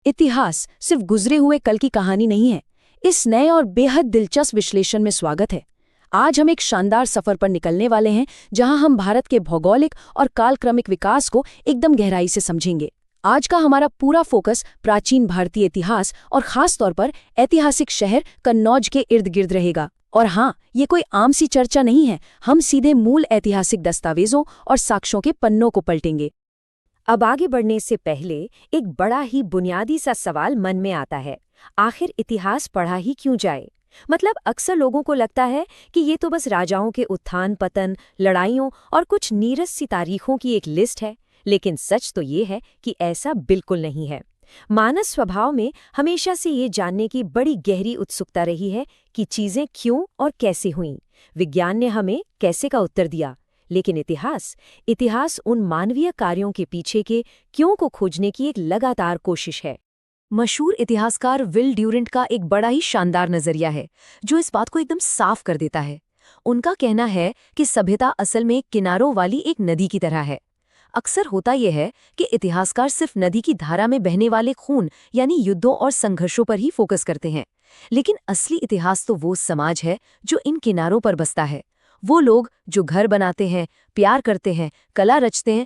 इतिहास सिर्फ गुजरे हुए कल की कहानी नहीं है। इस नए और बेहद दिलचस्प विश्लेषण में स्वागत है। आज हम एक शानदार सफर पर निकलने वाले हैं, जहां हम भारत के भौगोलिक और कालक्रमिक विकास को एकदम गहराई से समझेंगे। आज का हमारा पूरा फोकस प्राचीन भारतीय इतिहास और खास तौर पर ऐतिहासिक शहर कन्नौज के इर्द गिर्द रहेगा। और हाँ, ये कोई आम सी चर्चा नहीं है, हम सीधे मूल ऐतिहासिक दस्तावेजों और साक्ष्यों के पन्नों को पलटेंगे। अब आगे बढ़ने से पहले एक बड़ा ही बुनियादी सा सवाल मन में आता है, आखिर इतिहास पढ़ा ही क्यों जाए? मतलब अक्सर लोगों को लगता है कि ये तो बस राजाओं के उत्थान पतन, लड़ाइयों और कुछ नीरस सी तारीखों की एक लिस्ट है। लेकिन सच तो ये है कि ऐसा बिल्कुल नहीं है। मानव स्वभाव में हमेशा से ये जानने की बड़ी गहरी उत्सुकता रही है कि चीजें क्यों और कैसे हुईं। विज्ञान ने हमें कैसे का उत्तर दिया, लेकिन इतिहास उन मानवीय कार्यों के पीछे के क्यों को खोजने की एक लगातार कोशिश है। मशहूर इतिहासकार विल ड्यूरेंट का एक बड़ा ही शानदार नजरिया है, जो इस बात को एकदम साफ कर देता है। उनका कहना है कि सभ्यता असल में किनारों वाली एक नदी की तरह है। अक्सर होता यह है कि इतिहासकार सिर्फ नदी की धारा में बहने वाले खून यानी युद्धों और संघर्षों पर ही फोकस करते हैं, लेकिन असली इतिहास तो वो समाज है जो इन किनारों पर बसता है। वो लोग जो घर बनाते हैं, प्यार करते हैं, कला रचते हैं।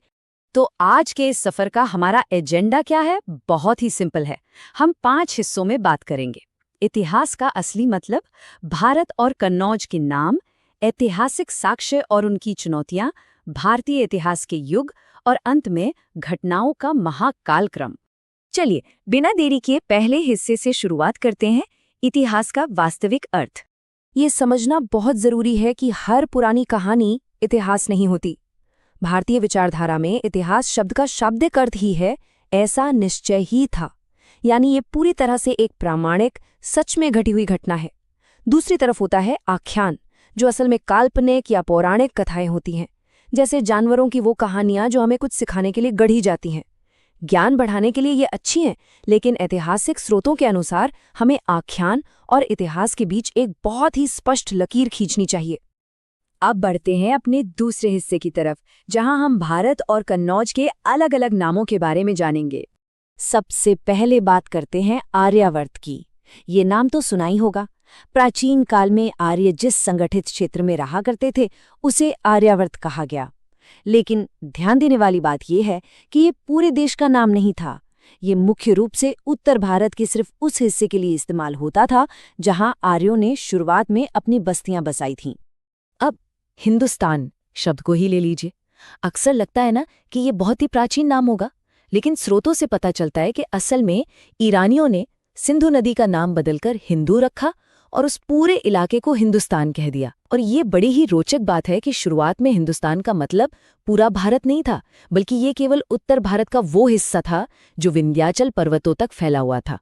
तो आज के इस सफर का हमारा एजेंडा क्या है? बहुत ही सिंपल है। हम 5 हिस्सों में बात करेंगे। इतिहास का असली मतलब, भारत और कन्नौज के नाम, ऐतिहासिक साक्ष्य और उनकी चुनौतियां, भारतीय इतिहास के युग और अंत में घटनाओं का महाकालक्रम। चलिए बिना देरी किए पहले हिस्से से शुरुआत करते हैं, इतिहास का वास्तविक अर्थ। ये समझना बहुत जरूरी है कि हर पुरानी कहानी इतिहास नहीं होती। भारतीय विचारधारा में इतिहास शब्द का शाब्दिक अर्थ ही है ऐसा निश्चय ही था, यानी ये पूरी तरह से एक प्रामाणिक, सच में घटी हुई घटना है। दूसरी तरफ होता है आख्यान, जो असल में काल्पनिक या पौराणिक कथाएं होती हैं, जैसे जानवरों की वो कहानियां जो हमें कुछ सिखाने के लिए गढ़ी जाती हैं। ज्ञान बढ़ाने के लिए ये अच्छी हैं, लेकिन ऐतिहासिक स्रोतों के अनुसार हमें आख्यान और इतिहास के बीच एक बहुत ही स्पष्ट लकीर खींचनी चाहिए। अब बढ़ते हैं अपने दूसरे हिस्से की तरफ, जहां हम भारत और कन्नौज के अलग अलग नामों के बारे में जानेंगे। सबसे पहले बात करते हैं आर्यावर्त की। ये नाम तो सुना ही होगा। प्राचीन काल में आर्य जिस संगठित क्षेत्र में रहा करते थे, उसे आर्यावर्त कहा गया। लेकिन ध्यान देने वाली बात यह है कि ये पूरे देश का नाम नहीं था। ये मुख्य रूप से उत्तर भारत के सिर्फ उस हिस्से के लिए इस्तेमाल होता था जहां आर्यों ने शुरुआत में अपनी बस्तियां बसाई थीं। अब हिंदुस्तान शब्द को ही ले लीजिए। अक्सर लगता है ना कि ये बहुत ही प्राचीन नाम होगा, लेकिन स्रोतों से पता चलता है कि असल में ईरानियों ने सिंधु नदी का नाम बदलकर हिंदू रखा और उस पूरे इलाके को हिंदुस्तान कह दिया। और ये बड़ी ही रोचक बात है कि शुरुआत में हिंदुस्तान का मतलब पूरा भारत नहीं था, बल्कि ये केवल उत्तर भारत का वो हिस्सा था जो विंध्याचल पर्वतों तक फैला हुआ था।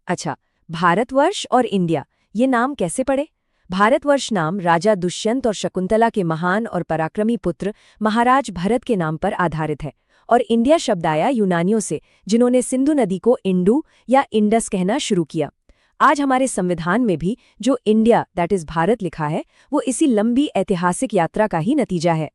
अच्छा, भारतवर्ष और इंडिया, ये नाम कैसे पड़े? भारतवर्ष नाम राजा दुष्यंत और शकुंतला के महान और पराक्रमी पुत्र महाराज भरत के नाम पर आधारित है। और इंडिया शब्द आया यूनानियों से, जिन्होंने सिंधु नदी को इंडू या इंडस कहना शुरू किया। आज हमारे संविधान में भी जो इंडिया दैट इज भारत लिखा है, वो इसी लंबी ऐतिहासिक यात्रा का ही नतीजा है।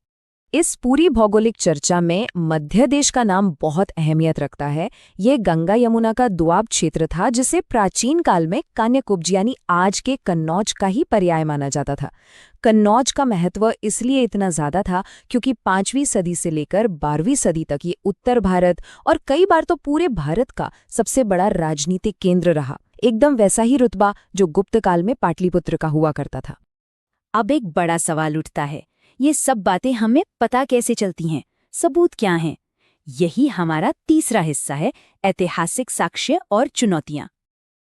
इस पूरी भौगोलिक चर्चा में मध्य देश का नाम बहुत अहमियत रखता है। ये गंगा यमुना का दुआब क्षेत्र था, जिसे प्राचीन काल में कान्यकुब्ज यानी आज के कन्नौज का ही पर्याय माना जाता था। कन्नौज का महत्व इसलिए इतना ज्यादा था क्योंकि 5वीं सदी से लेकर 12वीं सदी तक ये उत्तर भारत और कई बार तो पूरे भारत का सबसे बड़ा राजनीतिक केंद्र रहा। एकदम वैसा ही रुतबा जो गुप्त काल में पाटलिपुत्र का हुआ करता था। अब एक बड़ा सवाल उठता है, ये सब बातें हमें पता कैसे चलती हैं? सबूत क्या हैं? यही हमारा तीसरा हिस्सा है, ऐतिहासिक साक्ष्य और चुनौतियां।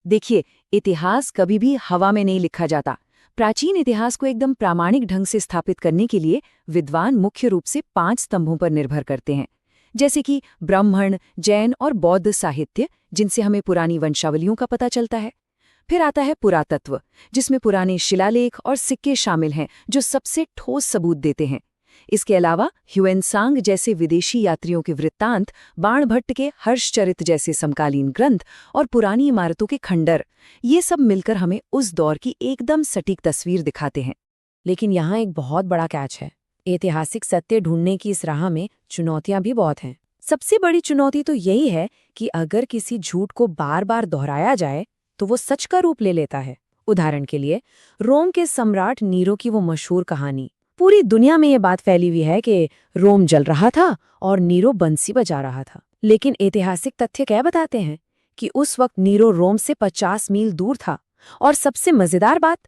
देखिए, इतिहास कभी भी हवा में नहीं लिखा जाता। प्राचीन इतिहास को एकदम प्रामाणिक ढंग से स्थापित करने के लिए विद्वान मुख्य रूप से 5 स्तंभों पर निर्भर करते हैं, जैसे कि ब्राह्मण, जैन और बौद्ध साहित्य, जिनसे हमें पुरानी वंशावलियों का पता चलता है। फिर आता है पुरातत्व, जिसमें पुराने शिलालेख और सिक्के शामिल हैं, जो सबसे ठोस सबूत देते हैं। इसके अलावा ह्यूएनसांग जैसे विदेशी यात्रियों के वृत्तांत, बाणभट्ट के हर्षचरित जैसे समकालीन ग्रंथ और पुरानी इमारतों के खंडर, ये सब मिलकर हमें उस दौर की एकदम सटीक तस्वीर दिखाते हैं। लेकिन यहाँ एक बहुत बड़ा कैच है। ऐतिहासिक सत्य ढूंढने की इस राह में चुनौतियां भी बहुत हैं। सबसे बड़ी चुनौती तो यही है कि अगर किसी झूठ को बार बार दोहराया जाए तो वो सच का रूप ले लेता है। उदाहरण के लिए रोम के सम्राट नीरो की वो मशहूर कहानी। पूरी दुनिया में ये बात फैली हुई है कि रोम जल रहा था और नीरो बंसी बजा रहा था, लेकिन ऐतिहासिक तथ्य क्या बताते हैं कि उस वक्त नीरो रोम से 50 मील दूर था। और सबसे मजेदार बात,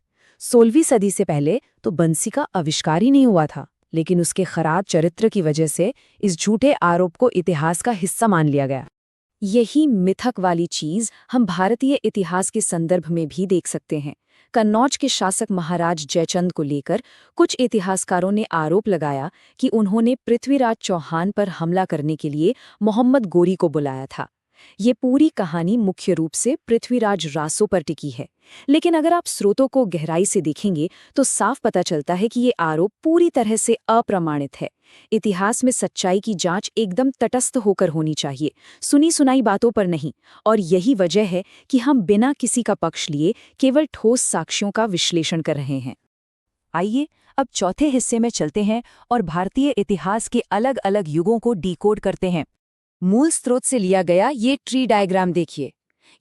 16वीं सदी से पहले तो बंसी का आविष्कार ही नहीं हुआ था, लेकिन उसके खराब चरित्र की वजह से इस झूठे आरोप को इतिहास का हिस्सा मान लिया गया। यही मिथक वाली चीज हम भारतीय इतिहास के संदर्भ में भी देख सकते हैं। कन्नौज के शासक महाराज जयचंद को लेकर कुछ इतिहासकारों ने आरोप लगाया कि उन्होंने पृथ्वीराज चौहान पर हमला करने के लिए मोहम्मद गोरी को बुलाया था। ये पूरी कहानी मुख्य रूप से पृथ्वीराज रासो पर टिकी है, लेकिन अगर आप स्रोतों को गहराई से देखेंगे तो साफ पता चलता है कि ये आरोप पूरी तरह से अप्रमाणित है। इतिहास में सच्चाई की जांच एकदम तटस्थ होकर होनी चाहिए, सुनी सुनाई बातों पर नहीं। और यही वजह है कि हम बिना किसी का पक्ष लिए केवल ठोस साक्ष्यों का विश्लेषण कर रहे हैं। आइए अब चौथे हिस्से में चलते हैं और भारतीय इतिहास के अलग अलग युगों को डिकोड करते हैं। मूल स्रोत से लिया गया ये ट्री डायग्राम देखिए।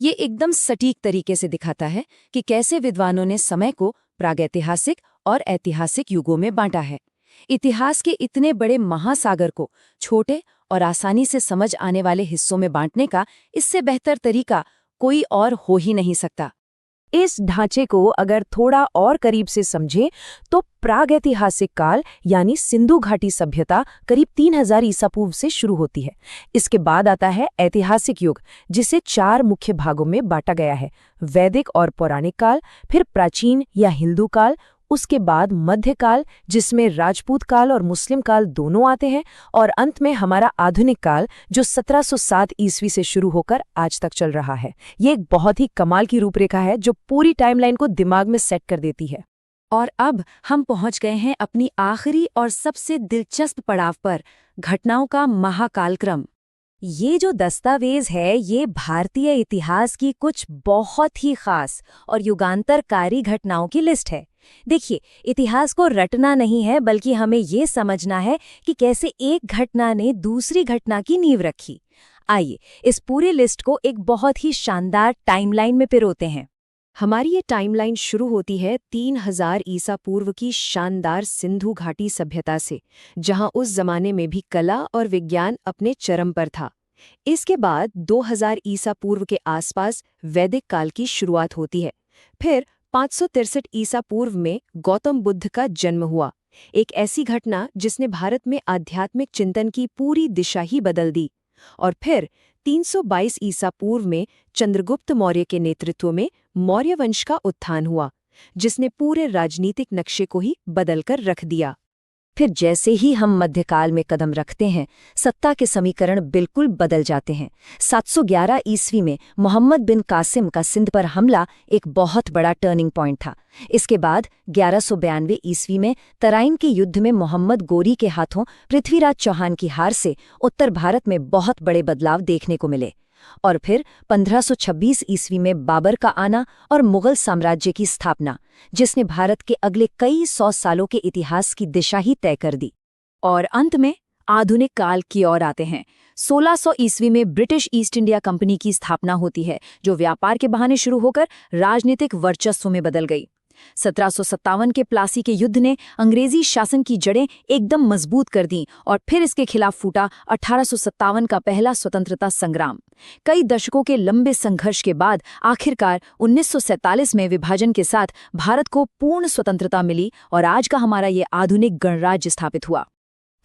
ये एकदम सटीक तरीके से दिखाता है कि कैसे विद्वानों ने समय को प्रागैतिहासिक और ऐतिहासिक युगों में बांटा है। इतिहास के इतने बड़े महासागर को छोटे और आसानी से समझ आने वाले हिस्सों में बांटने का इससे बेहतर तरीका कोई और हो ही नहीं सकता। इस ढांचे को अगर थोड़ा और करीब से समझें तो प्रागैतिहासिक काल यानी सिंधु घाटी सभ्यता करीब 3000 ईसा पूर्व से शुरू होती है। इसके बाद आता है ऐतिहासिक युग, जिसे 4 मुख्य भागों में बांटा गया है: वैदिक और पौराणिक काल, फिर प्राचीन या हिंदू काल, उसके बाद मध्यकाल जिसमें राजपूत काल और मुस्लिम काल दोनों आते हैं, और अंत में हमारा आधुनिक काल जो 1707 ईस्वी से शुरू होकर आज तक चल रहा है। ये एक बहुत ही कमाल की रूपरेखा है जो पूरी टाइमलाइन को दिमाग में सेट कर देती है। और अब हम पहुंच गए हैं अपनी आखिरी और सबसे दिलचस्प पड़ाव पर, घटनाओं का महाकालक्रम। ये जो दस्तावेज है ये भारतीय इतिहास की कुछ बहुत ही खास और युगांतरकारी घटनाओं की लिस्ट है। देखिए, इतिहास को रटना नहीं है, बल्कि हमें ये समझना है कि कैसे एक घटना ने दूसरी घटना की नींव रखी। आइए इस पूरी लिस्ट को एक बहुत ही शानदार टाइमलाइन में पिरोते हैं। हमारी ये टाइमलाइन शुरू होती है 3000 ईसा पूर्व की शानदार सिंधु घाटी सभ्यता से, जहां उस जमाने में भी कला और विज्ञान अपने चरम पर था। इसके बाद 2000 ईसा पूर्व के आसपास वैदिक काल की शुरुआत होती है। फिर 563 ईसा पूर्व में गौतम बुद्ध का जन्म हुआ, एक ऐसी घटना जिसने भारत में आध्यात्मिक चिंतन की पूरी दिशा ही बदल दी। और फिर 322 ईसा पूर्व में चंद्रगुप्त मौर्य के नेतृत्व में मौर्य वंश का उत्थान हुआ, जिसने पूरे राजनीतिक नक्शे को ही बदलकर रख दिया। फिर जैसे ही हम मध्यकाल में कदम रखते हैं, सत्ता के समीकरण बिल्कुल बदल जाते हैं। 711 ईस्वी में मोहम्मद बिन कासिम का सिंध पर हमला एक बहुत बड़ा टर्निंग पॉइंट था। इसके बाद 1192 ईस्वी में तराइन के युद्ध में मोहम्मद गोरी के हाथों पृथ्वीराज चौहान की हार से उत्तर भारत में बहुत बड़े बदलाव देखने को मिले। और फिर 1526 ईस्वी में बाबर का आना और मुगल साम्राज्य की स्थापना, जिसने भारत के अगले कई 100 सालों के इतिहास की दिशा ही तय कर दी। और अंत में आधुनिक काल की ओर आते हैं। 1600 ईस्वी में ब्रिटिश ईस्ट इंडिया कंपनी की स्थापना होती है, जो व्यापार के बहाने शुरू होकर राजनीतिक वर्चस्व में बदल गई। 1757 के प्लासी के युद्ध ने अंग्रेजी शासन की जड़ें एकदम मजबूत कर दी और फिर इसके खिलाफ फूटा 1857 का पहला स्वतंत्रता संग्राम। कई दशकों के लंबे संघर्ष के बाद आखिरकार 1947 में विभाजन के साथ भारत को पूर्ण स्वतंत्रता मिली और आज का हमारा ये आधुनिक गणराज्य स्थापित हुआ।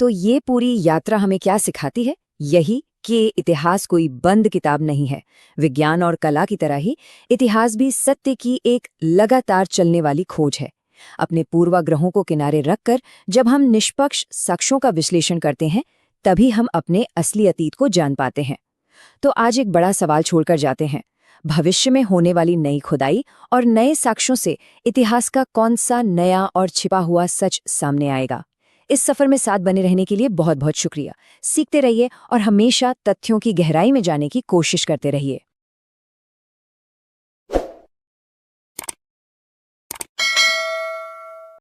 तो ये पूरी यात्रा हमें क्या सिखाती है? यही कि इतिहास कोई बंद किताब नहीं है। विज्ञान और कला की तरह ही इतिहास भी सत्य की एक लगातार चलने वाली खोज है। अपने पूर्वाग्रहों को किनारे रखकर जब हम निष्पक्ष साक्ष्यों का विश्लेषण करते हैं, तभी हम अपने असली अतीत को जान पाते हैं। तो आज एक बड़ा सवाल छोड़कर जाते हैं। भविष्य में होने वाली नई खुदाई और नए साक्ष्यों से इतिहास का कौन सा नया और छिपा हुआ सच सामने आएगा? इस सफर में साथ बने रहने के लिए बहुत बहुत शुक्रिया। सीखते रहिए और हमेशा तथ्यों की गहराई में जाने की कोशिश करते रहिए।